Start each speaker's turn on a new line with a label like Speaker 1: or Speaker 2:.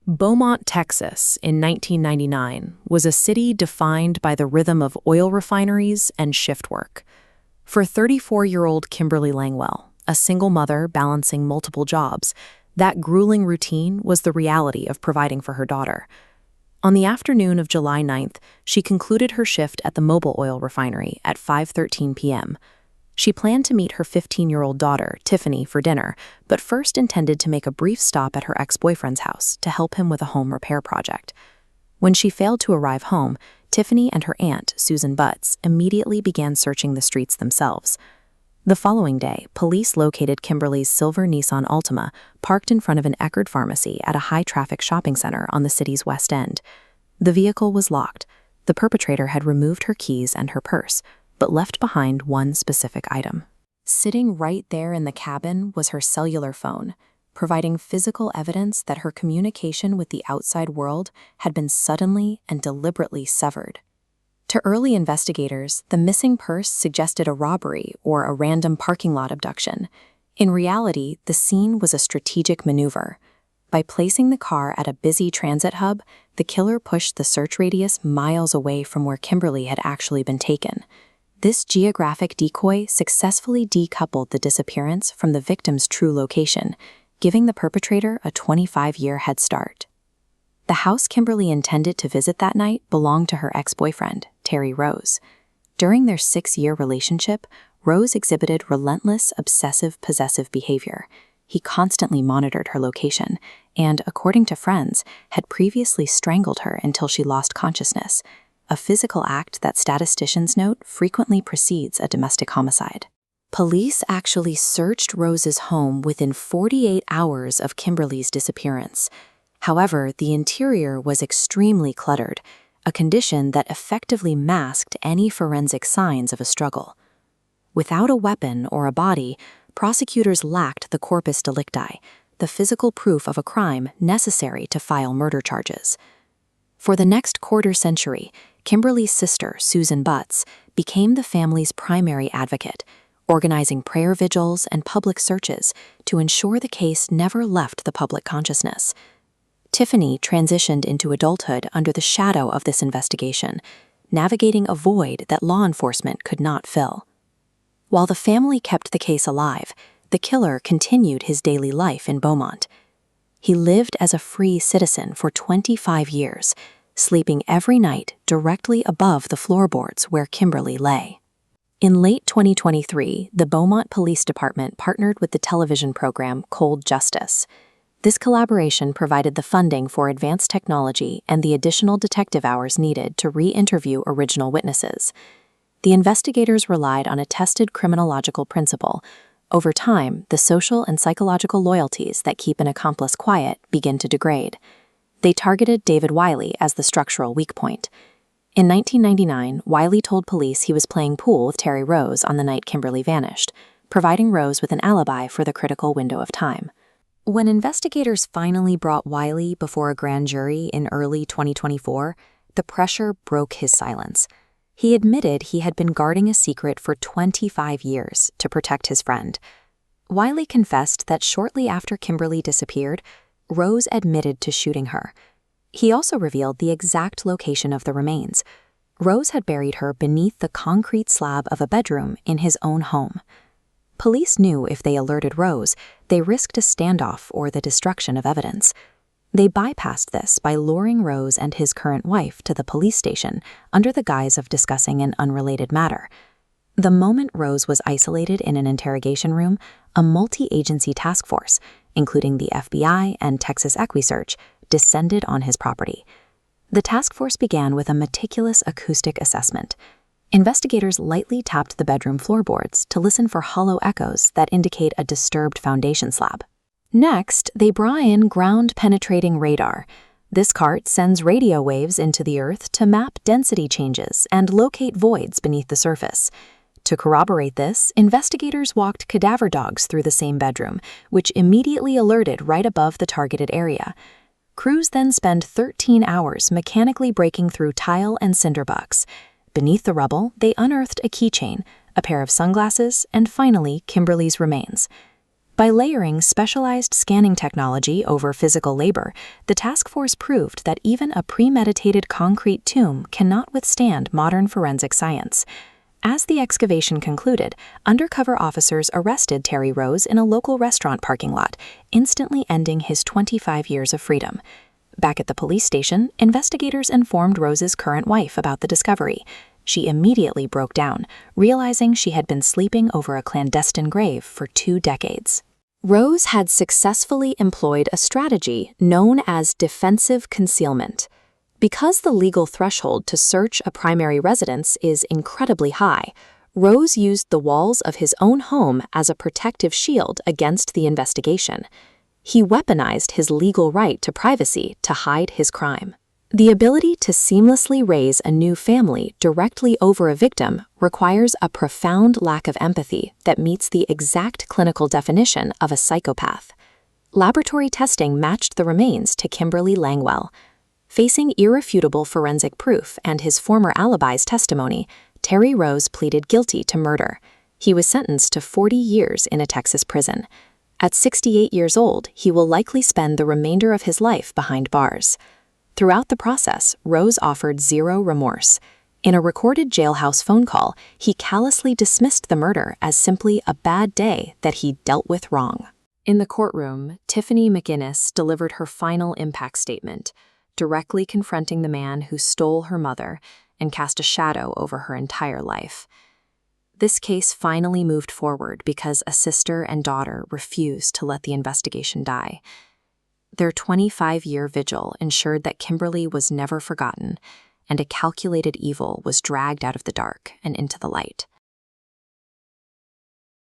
Speaker 1: Beaumont, Texas, in 1999, was a city defined by the rhythm of oil refineries and shift work. For 34-year-old Kimberly Langwell, a single mother balancing multiple jobs, that grueling routine was the reality of providing for her daughter. On the afternoon of July 9th, she concluded her shift at the Mobile Oil Refinery at 5:13 p.m. She planned to meet her 15-year-old daughter, Tiffany, for dinner, but first intended to make a brief stop at her ex-boyfriend's house to help him with a home repair project. When she failed to arrive home, Tiffany and her aunt, Susan Butts, immediately began searching the streets themselves. The following day, police located Kimberly's silver Nissan Altima parked in front of an Eckerd pharmacy at a high-traffic shopping center on the city's west end. The vehicle was locked. The perpetrator had removed her keys and her purse, but left behind one specific item. Sitting right there in the cabin was her cellular phone, providing physical evidence that her communication with the outside world had been suddenly and deliberately severed. To early investigators, the missing purse suggested a robbery or a random parking lot abduction. In reality, the scene was a strategic maneuver. By placing the car at a busy transit hub, the killer pushed the search radius miles away from where Kimberly had actually been taken. This geographic decoy successfully decoupled the disappearance from the victim's true location, giving the perpetrator a 25-year head start. The house Kimberly intended to visit that night belonged to her ex-boyfriend, Terry Rose. During their 6-year relationship, Rose exhibited relentless, obsessive-possessive behavior. He constantly monitored her location and, according to friends, had previously strangled her until she lost consciousness, a physical act that statisticians note frequently precedes a domestic homicide. Police actually searched Rose's home within 48 hours of Kimberly's disappearance. However, the interior was extremely cluttered, a condition that effectively masked any forensic signs of a struggle. Without a weapon or a body, prosecutors lacked the corpus delicti, the physical proof of a crime necessary to file murder charges. For the next quarter-century, Kimberly's sister, Susan Butts, became the family's primary advocate, organizing prayer vigils and public searches to ensure the case never left the public consciousness. Tiffany transitioned into adulthood under the shadow of this investigation, navigating a void that law enforcement could not fill. While the family kept the case alive, the killer continued his daily life in Beaumont. He lived as a free citizen for 25 years, sleeping every night directly above the floorboards where Kimberly lay. In late 2023, the Beaumont Police Department partnered with the television program Cold Justice. This collaboration provided the funding for advanced technology and the additional detective hours needed to re-interview original witnesses. The investigators relied on a tested criminological principle. Over time, the social and psychological loyalties that keep an accomplice quiet begin to degrade. They targeted David Wiley as the structural weak point. In 1999, Wiley told police he was playing pool with Terry Rose on the night Kimberly vanished, providing Rose with an alibi for the critical window of time. When investigators finally brought Wiley before a grand jury in early 2024, the pressure broke his silence. He admitted he had been guarding a secret for 25 years to protect his friend. Wiley confessed that shortly after Kimberly disappeared, Rose admitted to shooting her. He also revealed the exact location of the remains. Rose had buried her beneath the concrete slab of a bedroom in his own home. Police knew if they alerted Rose, they risked a standoff or the destruction of evidence. They bypassed this by luring Rose and his current wife to the police station under the guise of discussing an unrelated matter. The moment Rose was isolated in an interrogation room, a multi-agency task force, including the FBI and Texas EquiSearch, descended on his property. The task force began with a meticulous acoustic assessment. Investigators lightly tapped the bedroom floorboards to listen for hollow echoes that indicate a disturbed foundation slab. Next, they brought in ground-penetrating radar. This cart sends radio waves into the earth to map density changes and locate voids beneath the surface. To corroborate this, investigators walked cadaver dogs through the same bedroom, which immediately alerted right above the targeted area. Crews then spend 13 hours mechanically breaking through tile and cinderbucks. Beneath the rubble, they unearthed a keychain, a pair of sunglasses, and finally, Kimberly's remains. By layering specialized scanning technology over physical labor, the task force proved that even a premeditated concrete tomb cannot withstand modern forensic science. As the excavation concluded, undercover officers arrested Terry Rose in a local restaurant parking lot, instantly ending his 25 years of freedom. Back at the police station, investigators informed Rose's current wife about the discovery. She immediately broke down, realizing she had been sleeping over a clandestine grave for 2 decades. Rose had successfully employed a strategy known as defensive concealment. Because the legal threshold to search a primary residence is incredibly high, Rose used the walls of his own home as a protective shield against the investigation. He weaponized his legal right to privacy to hide his crime. The ability to seamlessly raise a new family directly over a victim requires a profound lack of empathy that meets the exact clinical definition of a psychopath. Laboratory testing matched the remains to Kimberly Langwell. Facing irrefutable forensic proof and his former alibi's testimony, Terry Rose pleaded guilty to murder. He was sentenced to 40 years in a Texas prison. At 68 years old, he will likely spend the remainder of his life behind bars. Throughout the process, Rose offered zero remorse. In a recorded jailhouse phone call, he callously dismissed the murder as simply a bad day that he dealt with wrong. In the courtroom, Tiffany McGinnis delivered her final impact statement, directly confronting the man who stole her mother and cast a shadow over her entire life. This case finally moved forward because a sister and daughter refused to let the investigation die. Their 25-year vigil ensured that Kimberly was never forgotten, and a calculated evil was dragged out of the dark and into the light.